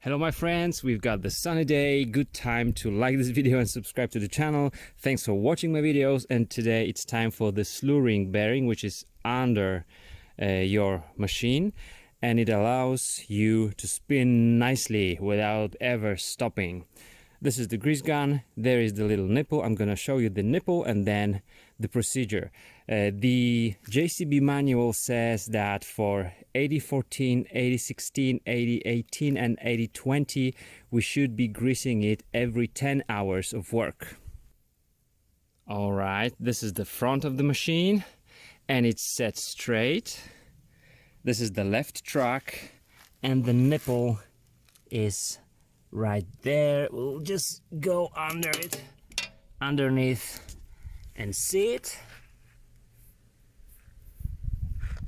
Hello my friends, we've got the sunny day, good time to like this video and subscribe to the channel. Thanks for watching my videos, and today it's time for the Slew ring bearing, which is under your machine, and it allows you to spin nicely without ever stopping. This is the grease gun, there is the little nipple. I'm gonna show you the nipple and then the procedure. The JCB manual says that for 80-14, 80-16, 80-18 and 80-20 we should be greasing it every 10 hours of work. Alright, this is the front of the machine and it's set straight. This is the left track and the nipple is right there. We'll just go under it, underneath, and see it.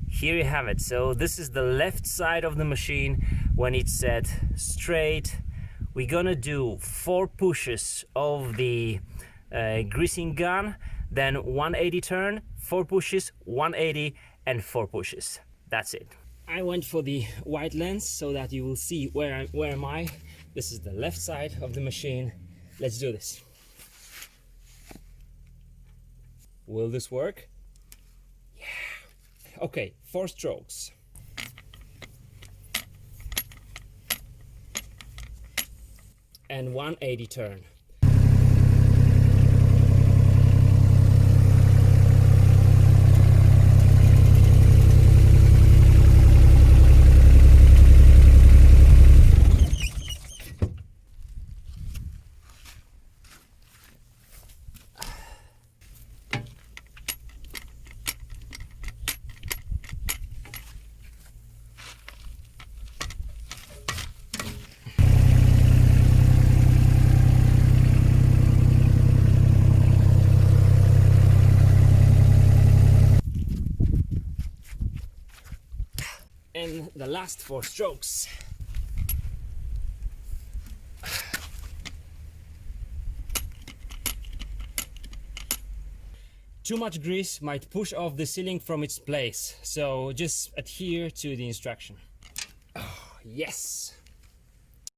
Here you have it. So this is the left side of the machine when it's set straight. We're gonna do 4 pushes of the greasing gun, then 180 turn, 4 pushes, 180 and 4 pushes. That's it. I went for the wide lens so that you will see where am I. This is the left side of the machine. Let's do this. Will this work? Yeah. Okay, 4 strokes. And 180 turn. And the last 4 strokes. Too much grease might push off the sealing from its place, so just adhere to the instruction. Oh, yes!